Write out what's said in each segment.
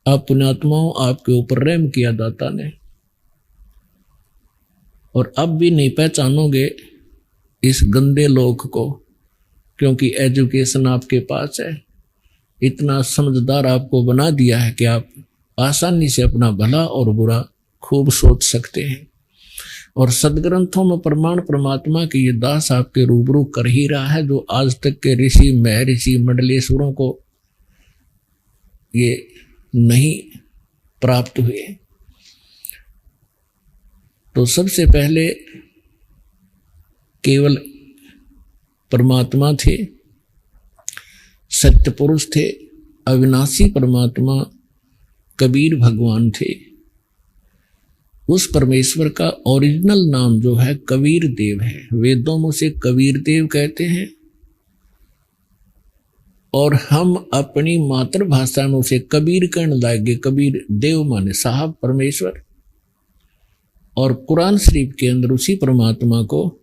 आप पुण्यात्माओं, आपके ऊपर रहम किया दाता ने, और अब भी नहीं पहचानोगे इस गंदे लोक को, क्योंकि एजुकेशन आपके पास है। इतना समझदार आपको बना दिया है कि आप आसानी से अपना भला और बुरा खूब सोच सकते हैं। और सदग्रंथों में प्रमाण परमात्मा की ये दास आपके रूबरू कर ही रहा है, जो आज तक के ऋषि महर्षि मंडलेश्वरों को ये नहीं प्राप्त हुए। तो सबसे पहले केवल परमात्मा थे, सत्य पुरुष थे, अविनाशी परमात्मा कबीर भगवान थे। उस परमेश्वर का ओरिजिनल नाम जो है कबीर देव है। वेदों में उसे कबीर देव कहते हैं, और हम अपनी मातृभाषा में उसे कबीर कहने लागे। कबीर देव माने साहब परमेश्वर। और कुरान शरीफ के अंदर उसी परमात्मा को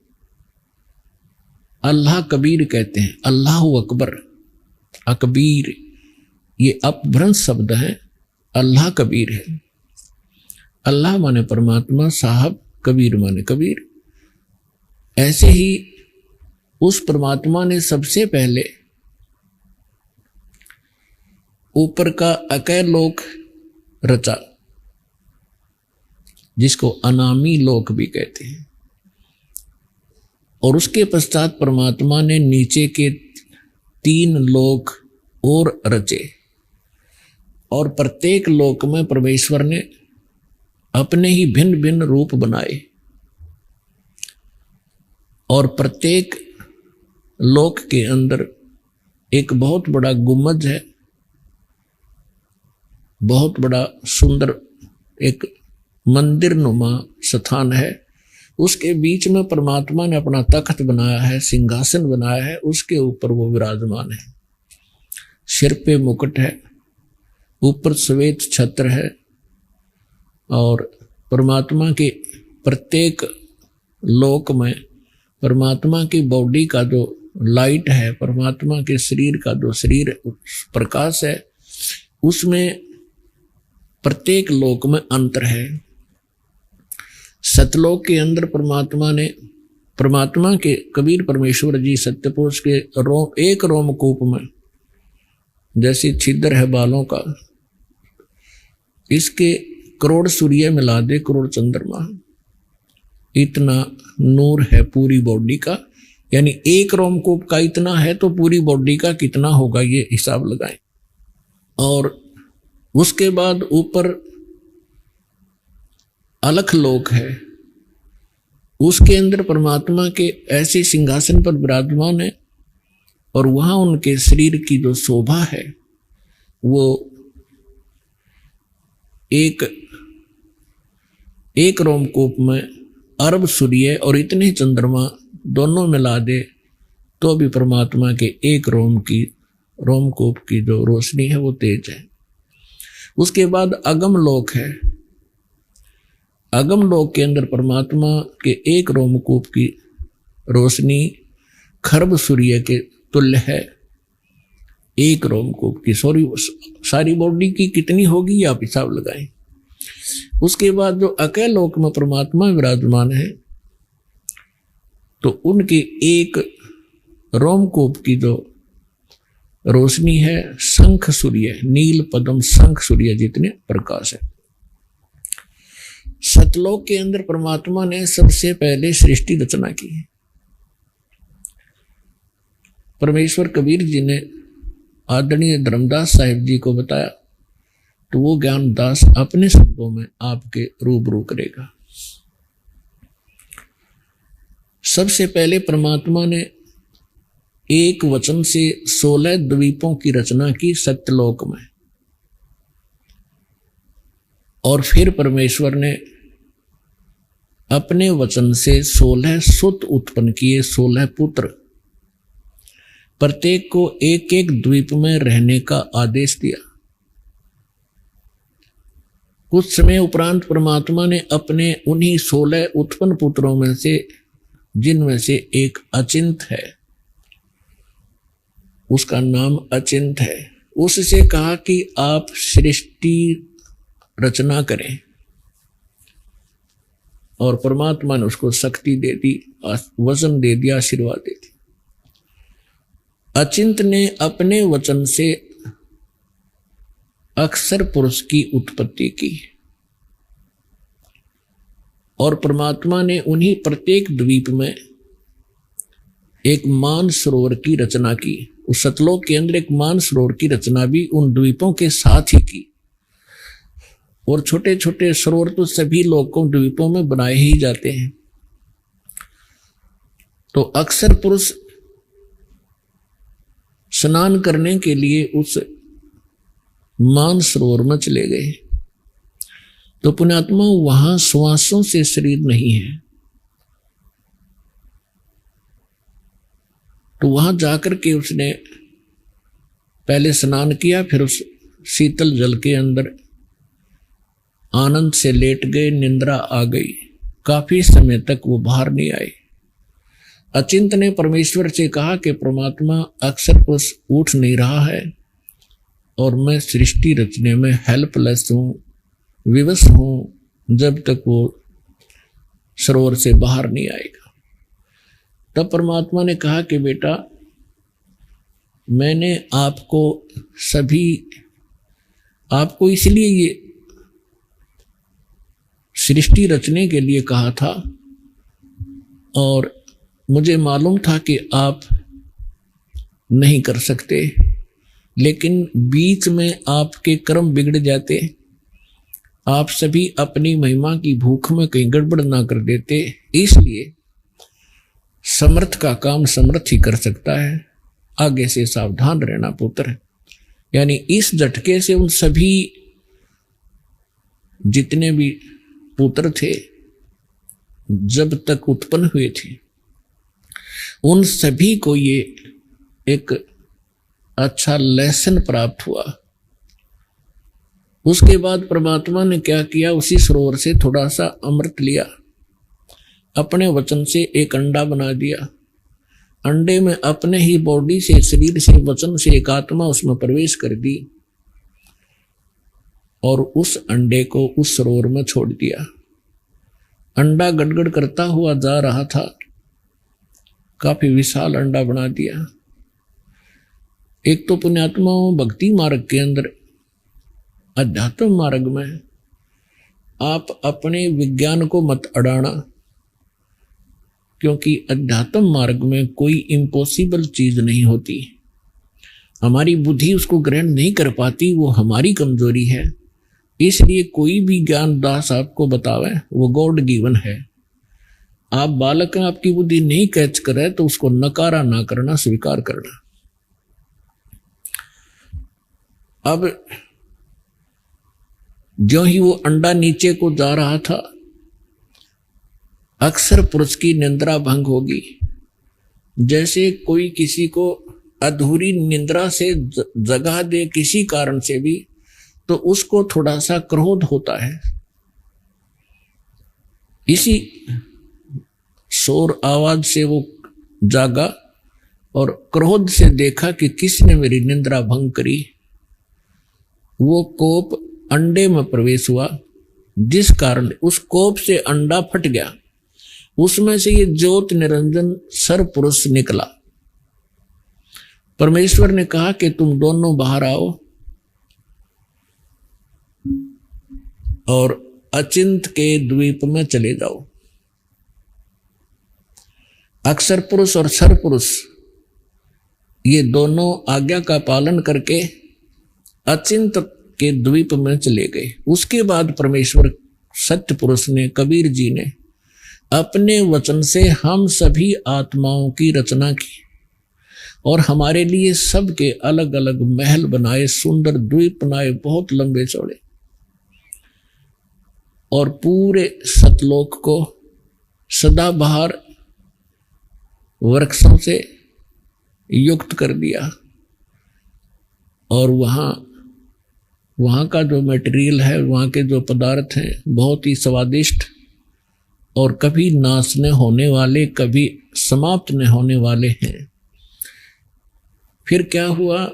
अल्लाह कबीर कहते हैं। अल्लाह अकबर, अकबीर, ये अपभ्रंश शब्द है। अल्लाह कबीर है। अल्लाह माने परमात्मा, साहब, कबीर माने कबीर। ऐसे ही उस परमात्मा ने सबसे पहले ऊपर का अकय लोक रचा, जिसको अनामी लोक भी कहते हैं। और उसके पश्चात परमात्मा ने नीचे के 3 लोक और रचे, और प्रत्येक लोक में परमेश्वर ने अपने ही भिन्न भिन्न रूप बनाए। और प्रत्येक लोक के अंदर एक बहुत बड़ा गुम्बद है, बहुत बड़ा सुंदर एक मंदिर नुमा स्थान है। उसके बीच में परमात्मा ने अपना तख्त बनाया है, सिंहासन बनाया है, उसके ऊपर वो विराजमान है। सिर पे मुकुट है, ऊपर श्वेत छत्र है, और परमात्मा के प्रत्येक लोक में परमात्मा की बॉडी का जो लाइट है, परमात्मा के शरीर का जो शरीर प्रकाश है, उसमें प्रत्येक लोक में अंतर है। सतलोक के अंदर परमात्मा के कबीर परमेश्वर जी सत्यपुरुष के एक रोमकूप में जैसे छिद्र है बालों का, इसके करोड़ सूर्य मिला दे, करोड़ चंद्रमा, इतना नूर है पूरी बॉडी का। यानी एक रोमकूप का इतना है तो पूरी बॉडी का कितना होगा, ये हिसाब लगाएं। और उसके बाद ऊपर अलख लोक है, उसके अंदर परमात्मा के ऐसे सिंहासन पर विराजमान है, और वहां उनके शरीर की जो शोभा है वो एक रोमकूप में अरब सूर्य और इतने चंद्रमा दोनों मिला दे तो भी परमात्मा के एक रोमकूप की जो रोशनी है वो तेज है। उसके बाद अगम लोक है। अगम लोक के अंदर परमात्मा के एक रोमकूप की रोशनी खरब सूर्य के तुल्य है। एक रोमकूप की सारी बॉडी की कितनी होगी आप हिसाब लगाएं। उसके बाद जो अकय लोक में परमात्मा विराजमान है, तो उनके एक रोमकूप की जो रोशनी है शंख सूर्य, नील पद्म शंख सूर्य जितने प्रकाश है। सतलोक के अंदर परमात्मा ने सबसे पहले सृष्टि रचना की है। परमेश्वर कबीर जी ने आदरणीय धर्मदास साहिब जी को बताया, तो वो ज्ञानदास अपने शब्दों में आपके रूबरू करेगा। सबसे पहले परमात्मा ने एक वचन से 16 द्वीपों की रचना की सत्यलोक में, और फिर परमेश्वर ने अपने वचन से 16 सुत उत्पन्न किए, 16 पुत्र। प्रत्येक को एक एक द्वीप में रहने का आदेश दिया। कुछ समय उपरांत परमात्मा ने अपने उन्हीं 16 उत्पन्न पुत्रों में से, जिनमें से एक अचिंत है, उसका नाम अचिंत है, उससे कहा कि आप सृष्टि रचना करें, और परमात्मा ने उसको शक्ति दे दी, वचन दे दिया, आशीर्वाद दे दी। अचिंत ने अपने वचन से अक्षर पुरुष की उत्पत्ति की, और परमात्मा ने उन्हीं प्रत्येक द्वीप में एक मान सरोवर की रचना की। उस सतलोक के अंदर एक मान सरोवर की रचना भी उन द्वीपों के साथ ही की। और छोटे छोटे सरोवर तो सभी लोकों द्वीपों में बनाए ही जाते हैं। तो अक्षर पुरुष स्नान करने के लिए उस मान सरोवर में चले गए। तो पुण्यात्मा, वहां श्वासों से शरीर नहीं है, तो वहां जाकर के उसने पहले स्नान किया, फिर उस शीतल जल के अंदर आनंद से लेट गए, निंद्रा आ गई। काफी समय तक वो बाहर नहीं आए। अचिंत ने परमेश्वर से कहा कि परमात्मा, अक्षर पुरुष उठ नहीं रहा है और मैं सृष्टि रचने में हेल्पलेस हूं, विवश हूं, जब तक वो सरोवर से बाहर नहीं आएगा। तब परमात्मा ने कहा कि बेटा, मैंने आपको इसलिए ये सृष्टि रचने के लिए कहा था, और मुझे मालूम था कि आप नहीं कर सकते, लेकिन बीच में आपके कर्म बिगड़ जाते, आप सभी अपनी महिमा की भूख में कहीं गड़बड़ ना कर देते। इसलिए समर्थ का काम समर्थ ही कर सकता है, आगे से सावधान रहना पुत्र। यानी इस झटके से उन सभी जितने भी पुत्र थे जब तक उत्पन्न हुए थे, उन सभी को ये एक अच्छा लेसन प्राप्त हुआ। उसके बाद परमात्मा ने क्या किया, उसी सरोवर से थोड़ा सा अमृत लिया, अपने वचन से एक अंडा बना दिया। अंडे में अपने ही बॉडी से, शरीर से, वचन से एक आत्मा उसमें प्रवेश कर दी, और उस अंडे को उस सरोवर में छोड़ दिया। अंडा गड़गड़ करता हुआ जा रहा था, काफी विशाल अंडा बना दिया। एक तो पुण्यात्माओं, भक्ति मार्ग के अंदर, अध्यात्म मार्ग में आप अपने विज्ञान को मत अड़ाना, क्योंकि अध्यात्म मार्ग में कोई इम्पॉसिबल चीज नहीं होती। हमारी बुद्धि उसको ग्रहण नहीं कर पाती, वो हमारी कमजोरी है। इसलिए कोई भी ज्ञान दास आपको बतावे वो गॉड गिवन है। आप बालक हैं, आपकी बुद्धि नहीं कैच करे तो उसको नकारा ना करना, स्वीकार करना। अब जो ही वो अंडा नीचे को जा रहा था, अक्षर पुरुष की निंद्रा भंग होगी। जैसे कोई किसी को अधूरी निंद्रा से जगा दे किसी कारण से भी, तो उसको थोड़ा सा क्रोध होता है। इसी शोर आवाज से वो जागा और क्रोध से देखा कि किसने मेरी निंद्रा भंग करी। वो कोप अंडे में प्रवेश हुआ, जिस कारण उस कोप से अंडा फट गया। उसमें से ये ज्योत निरंजन सर पुरुष निकला। परमेश्वर ने कहा कि तुम दोनों बाहर आओ और अचिंत के द्वीप में चले जाओ। अक्षर पुरुष और सर पुरुष ये दोनों आज्ञा का पालन करके अचिंत के द्वीप में चले गए। उसके बाद परमेश्वर सत्य पुरुष ने, कबीर जी ने अपने वचन से हम सभी आत्माओं की रचना की और हमारे लिए सबके अलग अलग महल बनाए, सुंदर द्वीप बनाए, बहुत लंबे चौड़े, और पूरे सतलोक को सदाबहार वृक्षों से युक्त कर दिया। और वहाँ का जो मटेरियल है, वहाँ के जो पदार्थ हैं, बहुत ही स्वादिष्ट और कभी नाश न होने वाले, कभी समाप्त न होने वाले हैं। फिर क्या हुआ,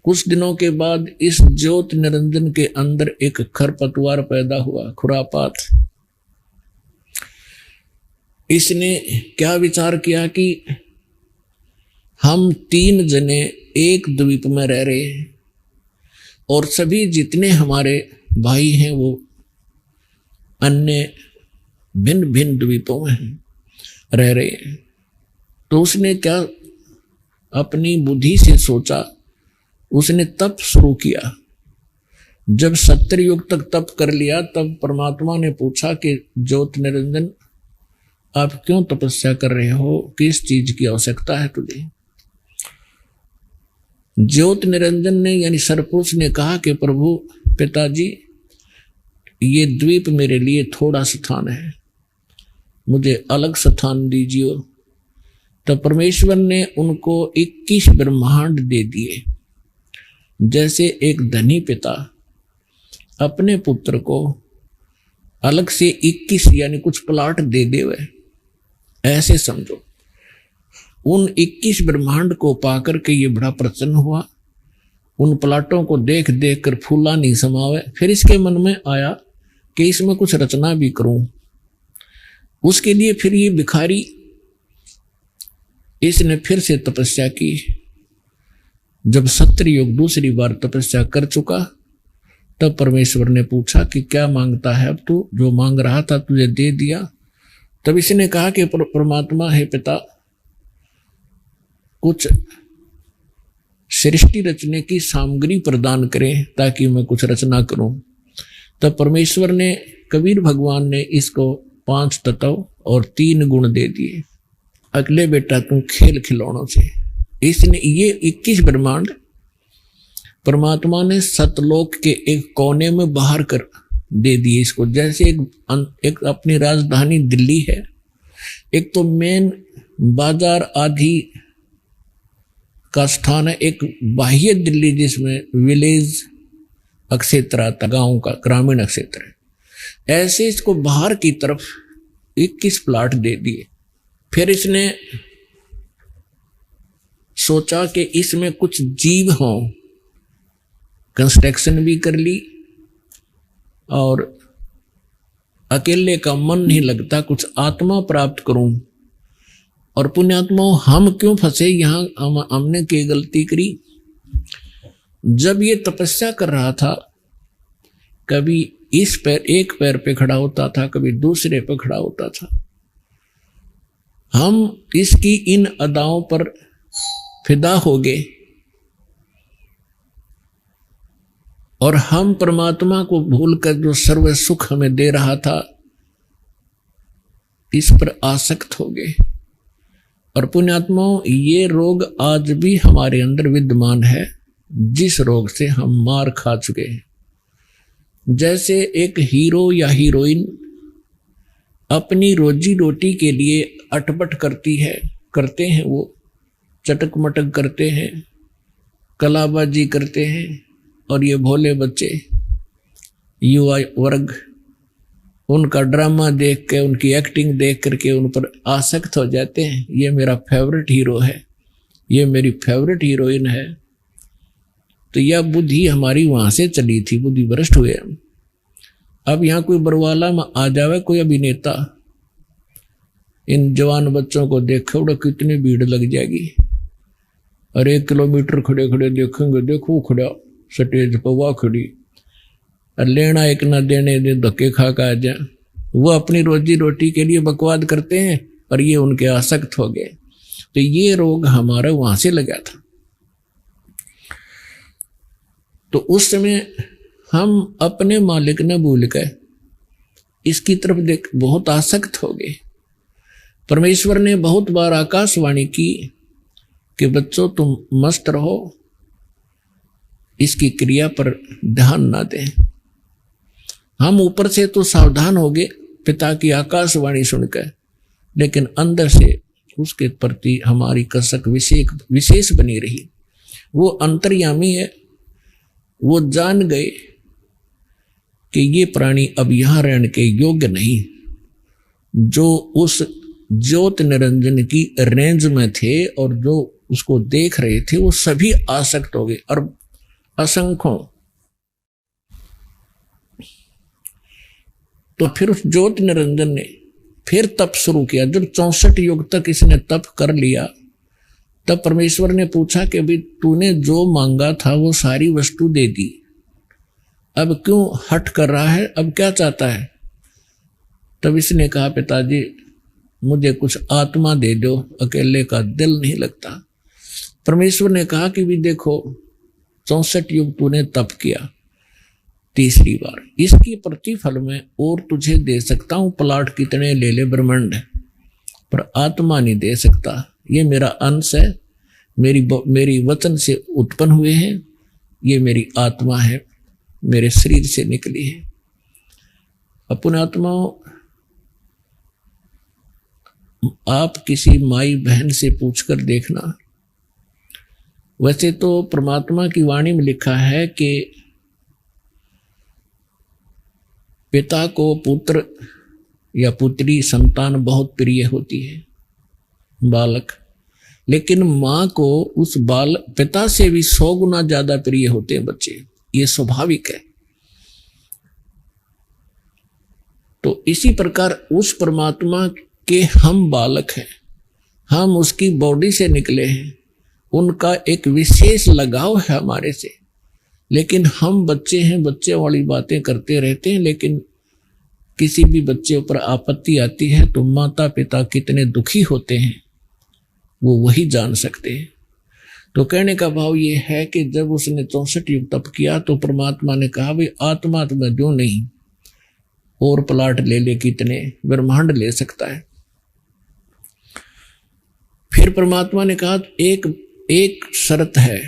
कुछ दिनों के बाद इस ज्योत निरंजन के अंदर एक खरपतवार पैदा हुआ, खुरापात। इसने क्या विचार किया कि हम 3 जने एक द्वीप में रह रहे हैं और सभी जितने हमारे भाई हैं वो अन्य भिन्न भिन्न द्वीपों में रह रहे हैं। तो उसने क्या अपनी बुद्धि से सोचा, उसने तप शुरू किया। जब 70 युग तक तप कर लिया तब परमात्मा ने पूछा कि ज्योत निरंजन आप क्यों तपस्या कर रहे हो, किस चीज की आवश्यकता है तुझे। ज्योत निरंजन ने यानी सरपुरुष ने कहा कि प्रभु पिताजी ये द्वीप मेरे लिए थोड़ा स्थान है, मुझे अलग स्थान दीजिए। तो परमेश्वर ने उनको 21 ब्रह्मांड दे दिए। जैसे एक धनी पिता अपने पुत्र को अलग से 21 यानी कुछ प्लाट दे देवे, ऐसे समझो। उन 21 ब्रह्मांड को पाकर के ये बड़ा प्रसन्न हुआ। उन प्लाटों को देख देख कर फूला नहीं समावे। फिर इसके मन में आया कि इसमें कुछ रचना भी करूं। उसके लिए फिर ये भिखारी, इसने फिर से तपस्या की। जब 70 युग दूसरी बार तपस्या कर चुका तब परमेश्वर ने पूछा कि क्या मांगता है अब तू, जो मांग रहा था तुझे दे दिया। तब इसने कहा कि परमात्मा है पिता, कुछ सृष्टि रचने की सामग्री प्रदान करें ताकि मैं कुछ रचना करूं। तब परमेश्वर ने, कबीर भगवान ने इसको 5 तत्व और 3 गुण दे दिए। अगले बेटा तुम खेल खिलौनों से। इसने ये 21 ब्रह्मांड परमात्मा ने सतलोक के एक कोने में बाहर कर दे दिए इसको। जैसे एक अपनी राजधानी दिल्ली है, एक तो मेन बाजार आदि का स्थान है, एक बाह्य दिल्ली जिसमें विलेज क्षेत्र आता, गांव का ग्रामीण क्षेत्र है। ऐसे इसको बाहर की तरफ 21 प्लाट दे दिए। फिर इसने सोचा कि इसमें कुछ जीव हों, कंस्ट्रक्शन भी कर ली और अकेले का मन नहीं लगता, कुछ आत्मा प्राप्त करूं। और पुण्यात्मा हम क्यों फंसे यहां, हमने क्या गलती करी। जब ये तपस्या कर रहा था कभी इस पैर, एक पैर पे खड़ा होता था, कभी दूसरे पे खड़ा होता था। हम इसकी इन अदाओं पर फिदा हो गए और हम परमात्मा को भूलकर जो सर्व सुख हमें दे रहा था इस पर आसक्त हो गए। और पुण्यात्माओं, ये रोग आज भी हमारे अंदर विद्यमान है, जिस रोग से हम मार खा चुके हैं। जैसे एक हीरो या हीरोइन अपनी रोजी रोटी के लिए अटपट करते हैं, वो चटक मटक करते हैं, कलाबाजी करते हैं। और ये भोले बच्चे, युवा वर्ग, उनका ड्रामा देख के, उनकी एक्टिंग देख करके उन पर आसक्त हो जाते हैं। ये मेरा फेवरेट हीरो है, ये मेरी फेवरेट हीरोइन है। तो यह बुद्धि हमारी वहां से चली थी, बुद्धि भ्रष्ट हुए हम। अब यहाँ कोई बरवाला में आ जावे कोई अभिनेता, इन जवान बच्चों को देखे उड़ा कितनी भीड़ लग जाएगी। और 1 किलोमीटर खड़े खड़े देखेंगे, देखो खड़ा स्टेज पर वह खड़ी, और लेना एक ना देने दे, धक्के खा का आ जाए। वो अपनी रोजी रोटी के लिए बकवाद करते हैं और ये उनके आसक्त हो गए। तो ये रोग हमारा वहां से लगा था। तो उस समय हम अपने मालिक ने भूल गए, इसकी तरफ देख बहुत आसक्त हो गए। परमेश्वर ने बहुत बार आकाशवाणी की कि बच्चों तुम मस्त रहो, इसकी क्रिया पर ध्यान ना दें। हम ऊपर से तो सावधान हो गए पिता की आकाशवाणी सुनकर, लेकिन अंदर से उसके प्रति हमारी कसक विशेष बनी रही। वो अंतर्यामी है, वो जान गए कि ये प्राणी अब यहां रहने के योग्य नहीं। जो उस ज्योत निरंजन की रेंज में थे और जो उसको देख रहे थे वो सभी आसक्त हो गए। और असंख्यों। तो फिर उस ज्योत निरंजन ने फिर तप शुरू किया। जब 64 युग तक इसने तप कर लिया, तब परमेश्वर ने पूछा कि भाई तूने जो मांगा था वो सारी वस्तु दे दी, अब क्यों हट कर रहा है, अब क्या चाहता है? तब इसने कहा पिताजी मुझे कुछ आत्मा दे दो, अकेले का दिल नहीं लगता। परमेश्वर ने कहा कि भी देखो 64 युग तूने तप किया, तीसरी बार इसकी प्रतिफल में और तुझे दे सकता हूं, प्लाट कितने ले ले ब्रह्मांड, पर आत्मा नहीं दे सकता। ये मेरा अंश है, मेरी वचन से उत्पन्न हुए हैं, ये मेरी आत्मा है, मेरे शरीर से निकली है। अपने आत्माओं, आप किसी माई बहन से पूछकर देखना। वैसे तो परमात्मा की वाणी में लिखा है कि पिता को पुत्र या पुत्री संतान बहुत प्रिय होती है, बालक, लेकिन मां को उस पिता से भी 100 गुना ज्यादा प्रिय होते हैं बच्चे, ये स्वाभाविक है। तो इसी प्रकार उस परमात्मा के हम बालक हैं, हम उसकी बॉडी से निकले हैं, उनका एक विशेष लगाव है हमारे से, लेकिन हम बच्चे हैं, बच्चे वाली बातें करते रहते हैं। लेकिन किसी भी बच्चे ऊपर आपत्ति आती है तो माता पिता कितने दुखी होते हैं वो वही जान सकते हैं। तो कहने का भाव ये है कि जब उसने 64 युग तप किया तो परमात्मा ने कहा भाई आत्मा तो मैं क्यों नहीं, और प्लाट ले ले, कितने ब्रह्मांड ले सकता है। फिर परमात्मा ने कहा एक शर्त है,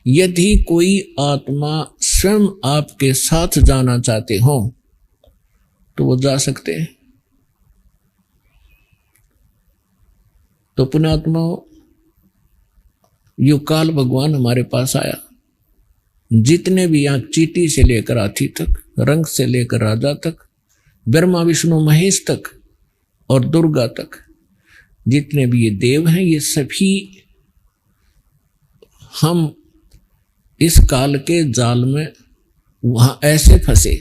यदि कोई आत्मा स्वयं आपके साथ जाना चाहते हो तो वो जा सकते हैं। तो पुण्यात्मा युगकाल भगवान हमारे पास आया, जितने भी यहाँ चीटी से लेकर हाथी तक, रंग से लेकर राजा तक, ब्रह्मा विष्णु महेश तक और दुर्गा तक, जितने भी ये देव हैं, ये सभी हम इस काल के जाल में वहां ऐसे फंसे